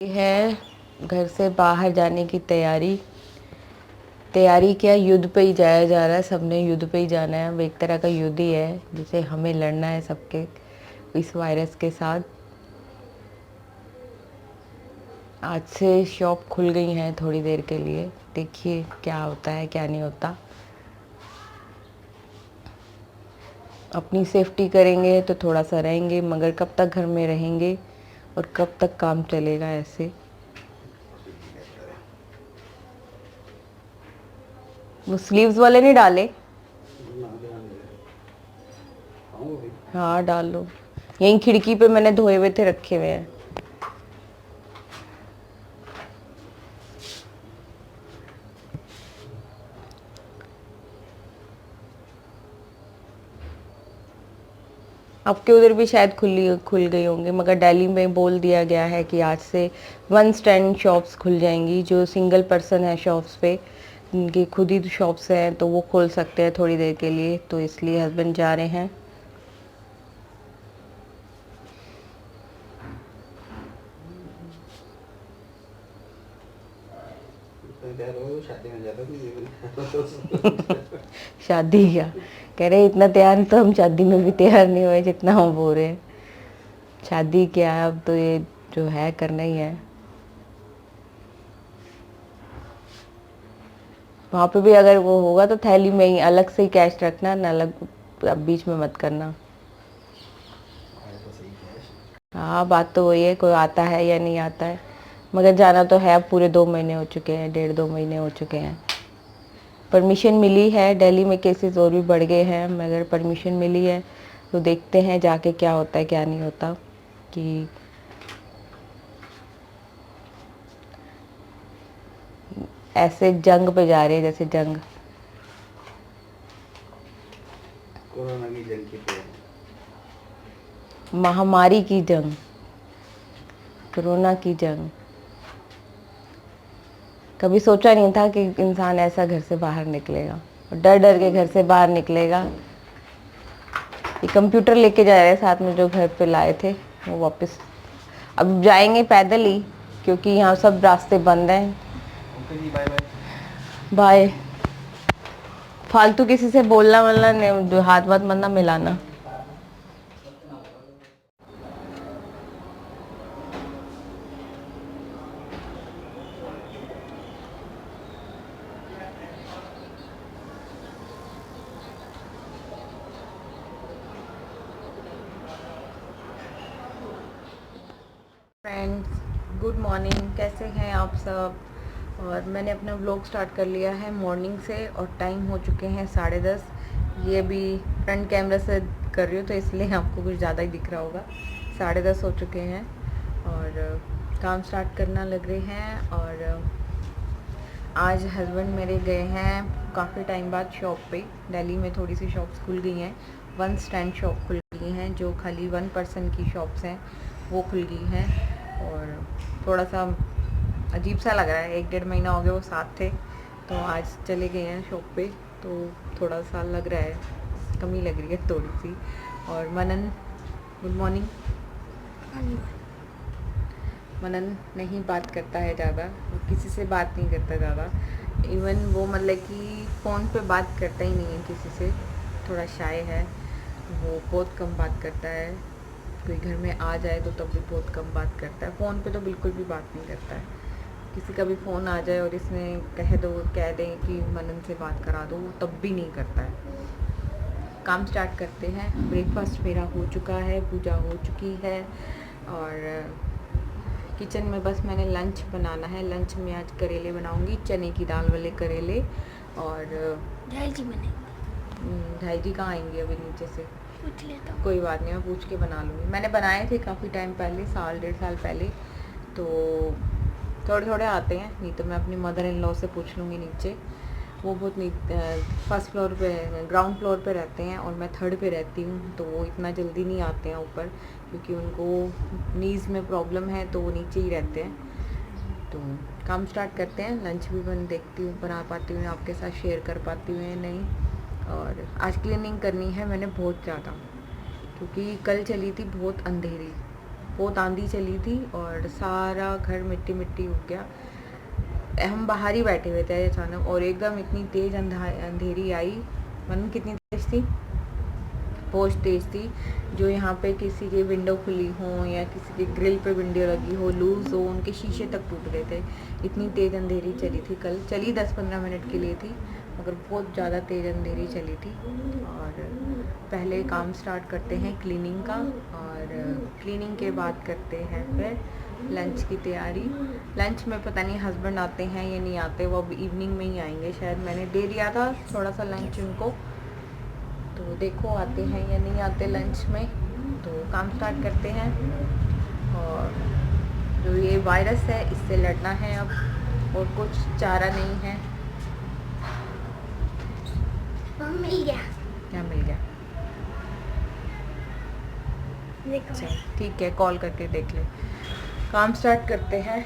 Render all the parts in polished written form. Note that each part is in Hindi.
है घर से बाहर जाने की तैयारी क्या, युद्ध पे ही जाया जा रहा है। सबने युद्ध पे ही जाना है। अब एक तरह का युद्ध ही है जिसे हमें लड़ना है सबके इस वायरस के साथ। आज से शॉप खुल गई हैं थोड़ी देर के लिए। देखिए क्या होता है क्या नहीं होता। अपनी सेफ्टी करेंगे तो थोड़ा सा रहेंगे, मगर कब तक घर में रहेंगे और कब तक काम चलेगा ऐसे। वो स्लीव्स वाले नहीं डाले? हाँ डाल लो। यहीं खिड़की पे मैंने धोए हुए थे, रखे हुए हैं। आपके उधर भी शायद खुल गई होंगे, मगर दिल्ली में बोल दिया गया है कि आज से 1 स्टैंड शॉप्स खुल जाएंगी। जो सिंगल पर्सन है शॉप्स पे, उनकी खुद ही शॉप्स हैं, तो वो खोल सकते हैं थोड़ी देर के लिए। तो इसलिए हस्बैंड जा रहे हैं। शादी क्या कह रहे, इतना तैयार तो हम शादी में भी तैयार नहीं हुए जितना हम बोल रहे हैं। शादी क्या है, अब तो ये जो है करना ही है। वहाँ पे भी अगर वो होगा तो थैली में ही अलग से ही कैश रखना ना, अलग अब बीच में मत करना। हाँ बात तो वही है, कोई आता है या नहीं आता है। मगर जाना तो है। अब पूरे 2 महीने हो चुके हैं, 1.5-2 महीने हो चुके हैं। परमिशन मिली है। दिल्ली में केसेस और भी बढ़ गए हैं, मगर परमिशन मिली है। तो देखते हैं जाके क्या होता है क्या नहीं होता। कि ऐसे जंग पे जा रहे हैं जैसे जंग, कोरोना की जंग की पे महामारी की जंग, कोरोना की जंग। कभी सोचा नहीं था कि इंसान ऐसा घर से बाहर निकलेगा और डर डर के घर से बाहर निकलेगा। ये कंप्यूटर लेके जा रहे हैं साथ में जो घर पे लाए थे, वो वापस अब जाएंगे पैदल ही, क्योंकि यहाँ सब रास्ते बंद हैं। ओके जी, बाय बाय। बाय। फालतू किसी से बोलना वलना नहीं, हाथ वाथ मत ना मिलाना। Friends, good morning. कैसे हैं आप सब? और मैंने अपना व्लॉग स्टार्ट कर लिया है मॉर्निंग से, और टाइम हो चुके हैं 10:30। ये भी फ्रंट कैमरा से कर रही हूँ तो इसलिए आपको कुछ ज़्यादा ही दिख रहा होगा। 10:30 हो चुके हैं और काम स्टार्ट करना लग रहे हैं। और आज हस्बैंड मेरे गए हैं काफ़ी टाइम बाद शॉप पे। दिल्ली में थोड़ी सी शॉप्स खुल गई हैं, 1 स्टैंड शॉप खुल गई हैं। जो खाली 1 पर्सन की शॉप्स हैं वो खुल गई हैं। और थोड़ा सा अजीब सा लग रहा है, 1-1.5 महीना हो गया वो साथ थे, तो आज चले गए हैं शॉप पे, तो थोड़ा सा लग रहा है, कमी लग रही है थोड़ी सी। और मनन, गुड मॉर्निंग। मनन नहीं बात करता है ज़्यादा, वो किसी से बात नहीं करता ज़्यादा। इवन वो मतलब कि फ़ोन पे बात करता ही नहीं है किसी से, थोड़ा शाय है वो, बहुत कम बात करता है। कोई घर में आ जाए तो तब भी बहुत कम बात करता है। फ़ोन पे तो बिल्कुल भी बात नहीं करता है। किसी का भी फ़ोन आ जाए और इसमें कह दें कि मनन से बात करा दो, तब भी नहीं करता है। काम स्टार्ट करते हैं। ब्रेकफास्ट मेरा हो चुका है, पूजा हो चुकी है, और किचन में बस मैंने लंच बनाना है। लंच में आज करेले बनाऊंगी, चने की दाल वाले करेले। और ढाई जी बने। ढाई जी कहाँ आएंगे अभी नीचे से? पूछ लेता हूँ। कोई बात नहीं, मैं पूछ के बना लूँगी। मैंने बनाए थे काफ़ी टाइम पहले, 1.5 साल पहले, तो थोड़े थोड़े आते हैं। नहीं तो मैं अपनी मदर इन लॉ से पूछ लूँगी नीचे। वो बहुत फर्स्ट फ्लोर पे, ग्राउंड फ्लोर पे रहते हैं और मैं थर्ड पे रहती हूँ, तो वो इतना जल्दी नहीं आते हैं ऊपर, क्योंकि उनको नीज़ में प्रॉब्लम है, तो वो नीचे ही रहते हैं। तो काम स्टार्ट करते हैं। लंच भी देखती हूँ बना पाती हूँ, आपके साथ शेयर कर पाती हूँ या नहीं। और आज क्लीनिंग करनी है मैंने बहुत ज़्यादा, क्योंकि कल चली थी बहुत अंधेरी, बहुत आंधी चली थी और सारा घर मिट्टी मिट्टी हो गया। हम बाहर ही बैठे हुए थे अचानक और एकदम इतनी तेज़ अंधेरी आई। मन कितनी तेज़ थी, बहुत तेज़ थी। जो यहाँ पे किसी की विंडो खुली हो या किसी के ग्रिल पे विंडो लगी हो लूज़ हो, उनके शीशे तक टूट गए थे। इतनी तेज़ अंधेरी चली थी। कल चली 10-15 मिनट के लिए थी, मगर बहुत ज़्यादा तेज़ अंधेरी चली थी। और पहले काम स्टार्ट करते हैं क्लीनिंग का, और क्लीनिंग के बाद करते हैं फिर लंच की तैयारी। लंच में पता नहीं हस्बैंड आते हैं या नहीं आते, वो अब इवनिंग में ही आएंगे शायद। मैंने दे दिया था थोड़ा सा लंच उनको, तो देखो आते हैं या नहीं आते लंच में। तो काम स्टार्ट करते हैं। और जो ये वायरस है इससे लड़ना है अब, और कुछ चारा नहीं है। मिल गया, क्या मिल गया? देखो चल ठीक है, कॉल करके देख ले। काम स्टार्ट करते हैं,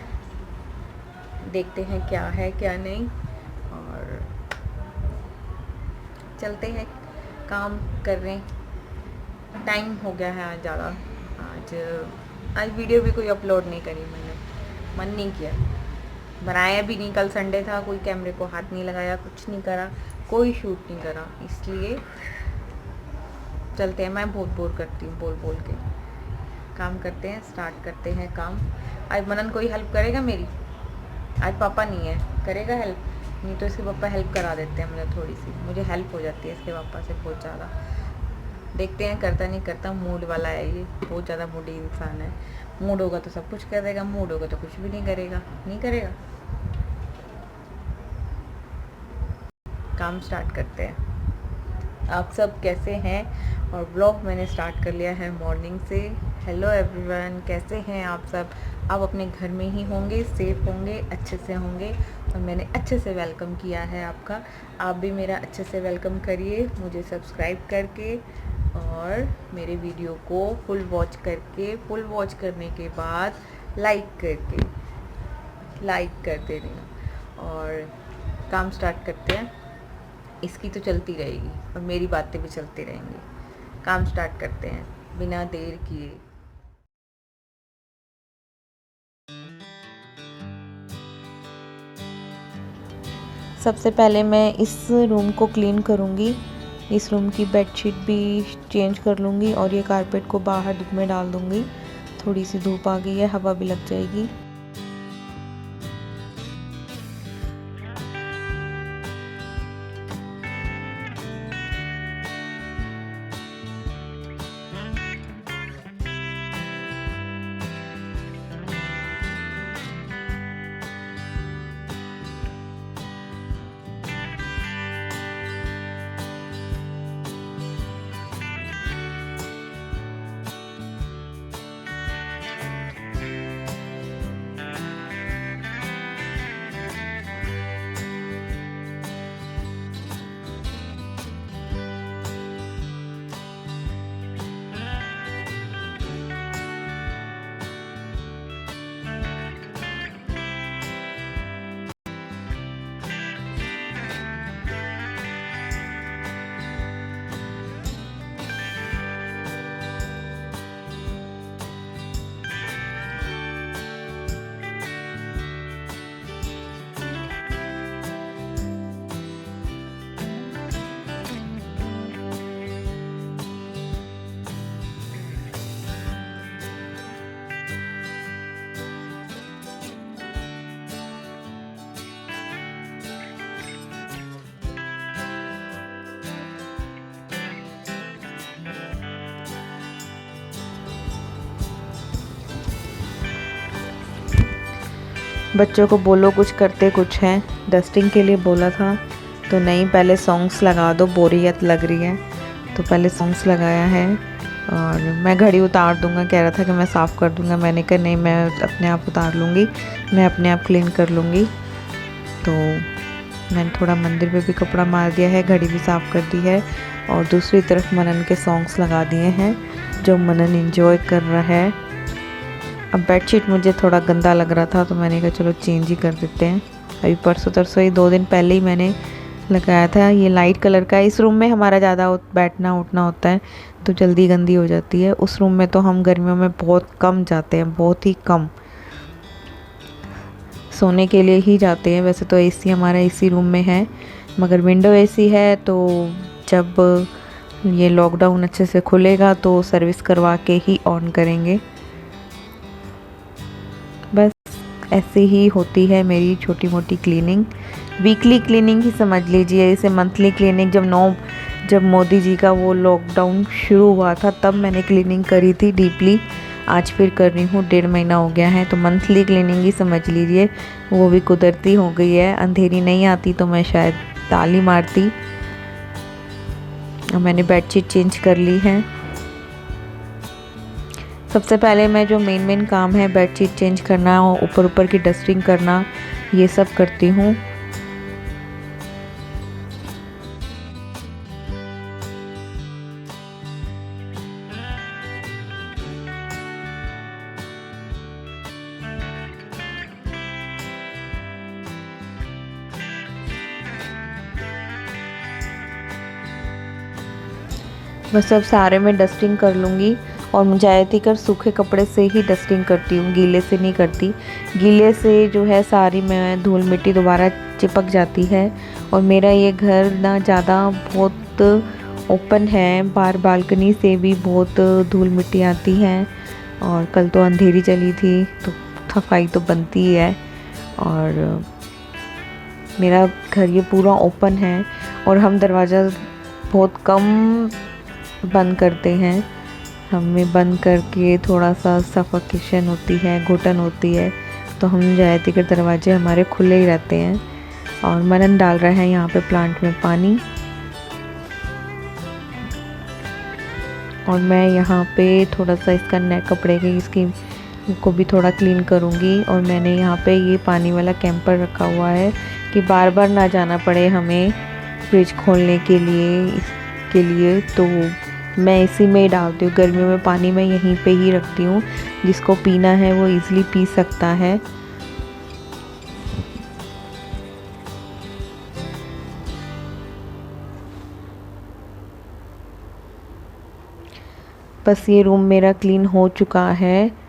देखते हैं क्या है क्या नहीं, और चलते हैं काम कर रहे हैं। टाइम हो गया है आज ज़्यादा। आज वीडियो भी कोई अपलोड नहीं करी मैंने, मन नहीं किया, बनाया भी नहीं। कल संडे था, कोई कैमरे को हाथ नहीं लगाया, कुछ नहीं करा, कोई शूट नहीं करा। इसलिए चलते हैं। मैं बहुत बोर करती हूँ बोल बोल के। काम करते हैं, स्टार्ट करते हैं काम। आज मनन कोई हेल्प करेगा मेरी? आज पापा नहीं है, करेगा हेल्प? नहीं तो इसके पापा हेल्प करा देते हैं मुझे थोड़ी सी। मुझे हेल्प हो जाती है इसके पापा से बहुत ज़्यादा। देखते हैं करता नहीं करता। मूड वाला है ये, बहुत ज़्यादा मूडी इंसान है। मूड होगा तो सब कुछ कर देगा, मूड होगा तो कुछ भी नहीं करेगा। नहीं करेगा। काम स्टार्ट करते हैं। आप सब कैसे हैं? और ब्लॉग मैंने स्टार्ट कर लिया है मॉर्निंग से। हेलो एवरीवन, कैसे हैं आप सब? आप अपने घर में ही होंगे, सेफ होंगे, अच्छे से होंगे, और मैंने अच्छे से वेलकम किया है आपका। आप भी मेरा अच्छे से वेलकम करिए, मुझे सब्सक्राइब करके और मेरे वीडियो को फुल वॉच करके, फुल वॉच करने के बाद लाइक कर देना। और काम स्टार्ट करते हैं। इसकी तो चलती रहेगी और मेरी बातें भी चलती रहेंगी। काम स्टार्ट करते हैं बिना देर किए। सबसे पहले मैं इस रूम को क्लीन करूँगी। इस रूम की बेडशीट भी चेंज कर लूँगी, और ये कारपेट को बाहर धूप में डाल दूँगी। थोड़ी सी धूप आ गई है, हवा भी लग जाएगी। बच्चों को बोलो कुछ करते कुछ हैं। डस्टिंग के लिए बोला था तो नहीं, पहले सॉन्ग्स लगा दो, बोरियत लग रही है, तो पहले सॉन्ग्स लगाया है। और मैं घड़ी उतार दूंगा, कह रहा था कि मैं साफ़ कर दूंगा। मैंने कहा नहीं, मैं अपने आप उतार लूँगी, मैं अपने आप क्लीन कर लूँगी। तो मैंने थोड़ा मंदिर पे भी कपड़ा मार दिया है, घड़ी भी साफ़ कर दी है, और दूसरी तरफ मनन के सॉन्ग्स लगा दिए हैं जो मनन एंजॉय कर रहा है। अब बेडशीट मुझे थोड़ा गंदा लग रहा था तो मैंने कहा चलो चेंज ही कर देते हैं। अभी परसों तरसों ही 2 दिन पहले ही मैंने लगाया था। ये लाइट कलर का है। इस रूम में हमारा ज़्यादा बैठना उठना होता है, तो जल्दी गंदी हो जाती है। उस रूम में तो हम गर्मियों में बहुत कम जाते हैं, बहुत ही कम, सोने के लिए ही जाते हैं। वैसे तो एसी हमारा इसी रूम में है, मगर विंडो एसी है, तो जब ये लॉकडाउन अच्छे से खुलेगा तो सर्विस करवा के ही ऑन करेंगे। बस ऐसे ही होती है मेरी छोटी मोटी क्लीनिंग, वीकली क्लीनिंग ही समझ लीजिए इसे। मंथली क्लीनिंग जब मोदी जी का वो लॉकडाउन शुरू हुआ था तब मैंने क्लीनिंग करी थी डीपली। आज फिर कर रही हूँ, 1.5 महीना हो गया है, तो मंथली क्लीनिंग ही समझ लीजिए। वो भी कुदरती हो गई है, अंधेरी नहीं आती तो मैं शायद ताली मारती। और मैंने बेडशीट चेंज कर ली है। सबसे पहले मैं जो मेन काम है बेडशीट चेंज करना और ऊपर की डस्टिंग करना, ये सब करती हूँ। बस अब सारे में डस्टिंग कर लूँगी। और मैं ज़्यादातर सूखे कपड़े से ही डस्टिंग करती हूँ, गीले से नहीं करती। गीले से जो है सारी में धूल मिट्टी दोबारा चिपक जाती है। और मेरा ये घर ना ज़्यादा बहुत ओपन है, बाहर बालकनी से भी बहुत धूल मिट्टी आती है। और कल तो अंधेरी चली थी तो सफाई तो बनती ही है। और मेरा घर ये पूरा ओपन है और हम दरवाज़ा बहुत कम बंद करते हैं। हमें बंद करके थोड़ा सा सफोकेशन होती है, घुटन होती है, तो हम ज़्यादातर दरवाजे हमारे खुले ही रहते हैं। और मनन डाल रहा है यहाँ पे प्लांट में पानी। और मैं यहाँ पे थोड़ा सा इसका नए कपड़े की इसकी को भी थोड़ा क्लीन करूँगी। और मैंने यहाँ पे ये पानी वाला कैंपर रखा हुआ है कि बार बार ना जाना पड़े हमें फ्रिज खोलने के लिए, तो मैं इसी में ही डालती हूँ। गर्मियों में पानी मैं यहीं पे ही रखती हूँ, जिसको पीना है वो इजीली पी सकता है। बस ये रूम मेरा क्लीन हो चुका है।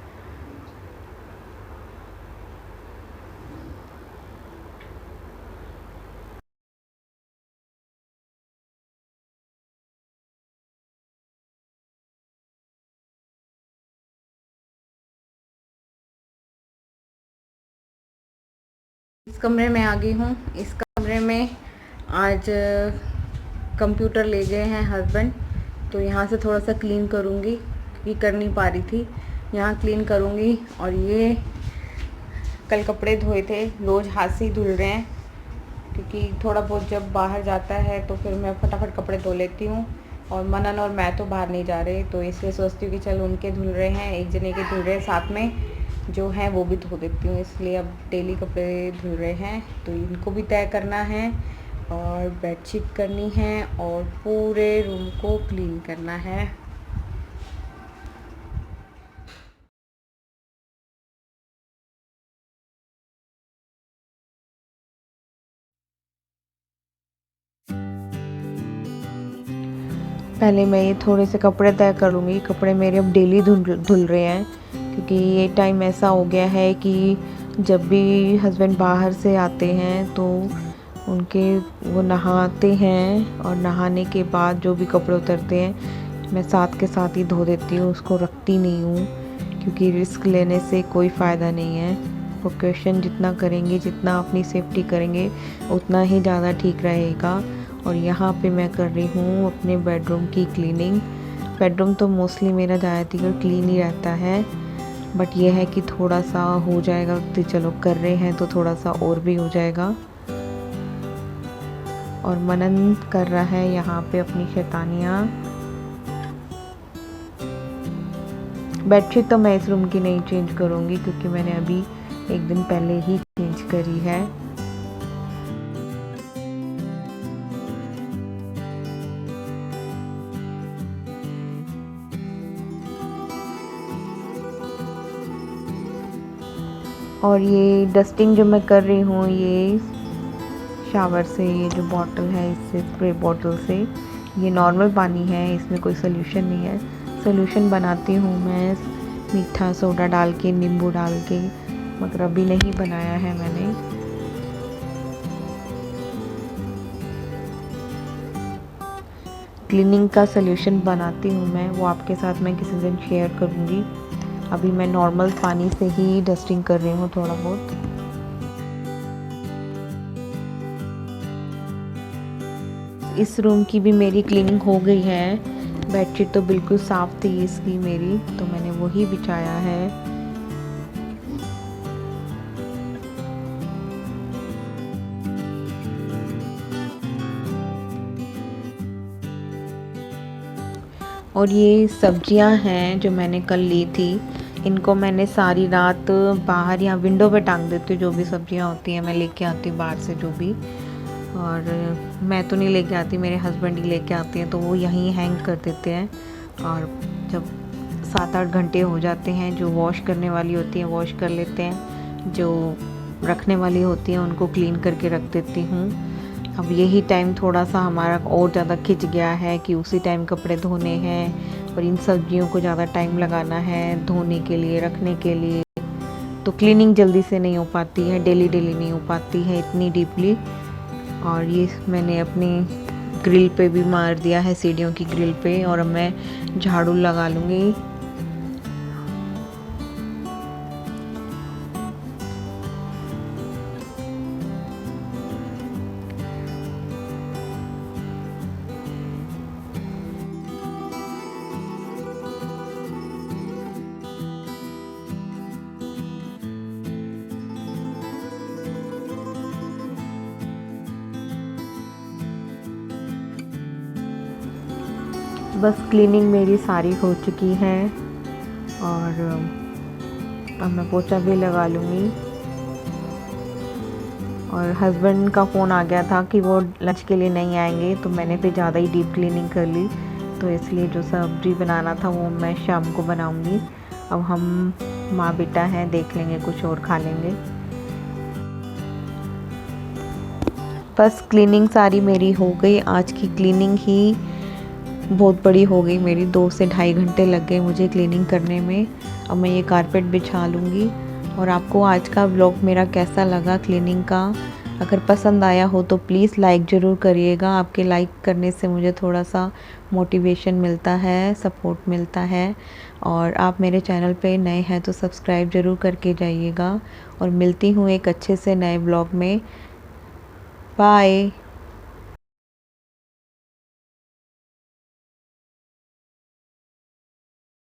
इस कमरे में आ गई हूँ। इस कमरे में आज कंप्यूटर ले गए हैं हस्बैंड, तो यहाँ से थोड़ा सा क्लीन करूँगी क्योंकि कर नहीं पा रही थी। यहाँ क्लीन करूँगी। और ये कल कपड़े धोए थे, रोज़ हाथ से ही धुल रहे हैं क्योंकि थोड़ा बहुत जब बाहर जाता है तो फिर मैं फटाफट कपड़े धो लेती हूँ। और मनन और मैं तो बाहर नहीं जा रहे, तो इसलिए सोचती हूँ कि चल उनके धुल रहे हैं, एक जने के धुल रहे हैं, साथ में जो हैं वो भी धो देती हूँ। इसलिए अब डेली कपड़े धुल रहे हैं, तो इनको भी तय करना है और बेडशीट करनी है और पूरे रूम को क्लीन करना है। पहले मैं ये थोड़े से कपड़े तय करूँगी। कपड़े मेरे अब डेली धुल रहे हैं क्योंकि ये टाइम ऐसा हो गया है कि जब भी हस्बैंड बाहर से आते हैं तो वो नहाते हैं और नहाने के बाद जो भी कपड़े उतरते हैं मैं साथ के साथ ही धो देती हूँ, उसको रखती नहीं हूँ क्योंकि रिस्क लेने से कोई फ़ायदा नहीं है। प्रिकॉशन जितना करेंगे, जितना अपनी सेफ्टी करेंगे उतना ही ज़्यादा ठीक रहेगा। और यहाँ पे मैं कर रही हूँ अपने बेडरूम की क्लीनिंग। बेडरूम तो मोस्टली मेरा ज़्यादातर क्लीन ही रहता है, बट ये है कि थोड़ा सा हो जाएगा तो चलो कर रहे हैं तो थोड़ा सा और भी हो जाएगा। और मनन कर रहा है यहाँ पे अपनी शैतानियाँ। बेडशीट तो मैं इस रूम की नहीं चेंज करूँगी क्योंकि मैंने अभी एक दिन पहले ही चेंज करी है। और ये डस्टिंग जो मैं कर रही हूँ ये शावर से, ये जो बॉटल है इससे, स्प्रे बॉटल से ये नॉर्मल पानी है, इसमें कोई सोल्यूशन नहीं है। सोल्यूशन बनाती हूँ मैं मीठा सोडा डाल के, नींबू डाल के, मगर अभी नहीं बनाया है मैंने। क्लीनिंग का सोल्यूशन बनाती हूँ मैं, वो आपके साथ मैं किसी दिन शेयर करूँगी। अभी मैं नॉर्मल पानी से ही डस्टिंग कर रही हूँ थोड़ा बहुत। इस रूम की भी मेरी क्लीनिंग हो गई है। बेडशीट तो बिल्कुल साफ़ थी इसकी मेरी, तो मैंने वही बिछाया है। और ये सब्जियां हैं जो मैंने कल ली थी, इनको मैंने सारी रात बाहर या विंडो पे टांग देती हूँ। जो भी सब्जियां होती हैं मैं लेके आती हूँ बाहर से जो भी, और मैं तो नहीं लेके आती, मेरे हस्बैंड ही लेके आते हैं, तो वो यहीं हैंग कर देते हैं। और जब 7-8 घंटे हो जाते हैं, जो वॉश करने वाली होती हैं वॉश कर लेते हैं, जो रखने वाली होती हैं उनको क्लीन करके रख देती हूँ। अब यही टाइम थोड़ा सा हमारा और ज़्यादा खिंच गया है कि उसी टाइम कपड़े धोने हैं और इन सब्जियों को ज़्यादा टाइम लगाना है धोने के लिए, रखने के लिए, तो क्लीनिंग जल्दी से नहीं हो पाती है, डेली नहीं हो पाती है इतनी डीपली। और ये मैंने अपनी ग्रिल पे भी मार दिया है, सीढ़ियों की ग्रिल पे, और अब मैं झाड़ू लगा लूँगी। बस क्लीनिंग मेरी सारी हो चुकी है और अब मैं पोछा भी लगा लूँगी। और हस्बैंड का फ़ोन आ गया था कि वो लंच के लिए नहीं आएंगे, तो मैंने फिर ज़्यादा ही डीप क्लीनिंग कर ली, तो इसलिए जो सब्ज़ी बनाना था वो मैं शाम को बनाऊँगी। अब हम माँ बेटा हैं, देख लेंगे कुछ और खा लेंगे। बस क्लीनिंग सारी मेरी हो गई। आज की क्लीनिंग ही बहुत बड़ी हो गई मेरी, 2 से ढाई घंटे लग गए मुझे क्लीनिंग करने में। अब मैं ये कारपेट बिछा लूँगी। और आपको आज का व्लॉग मेरा कैसा लगा क्लीनिंग का, अगर पसंद आया हो तो प्लीज़ लाइक ज़रूर करिएगा। आपके लाइक करने से मुझे थोड़ा सा मोटिवेशन मिलता है, सपोर्ट मिलता है। और आप मेरे चैनल पे नए हैं तो सब्सक्राइब ज़रूर करके जाइएगा। और मिलती हूँ एक अच्छे से नए व्लॉग में। बाय।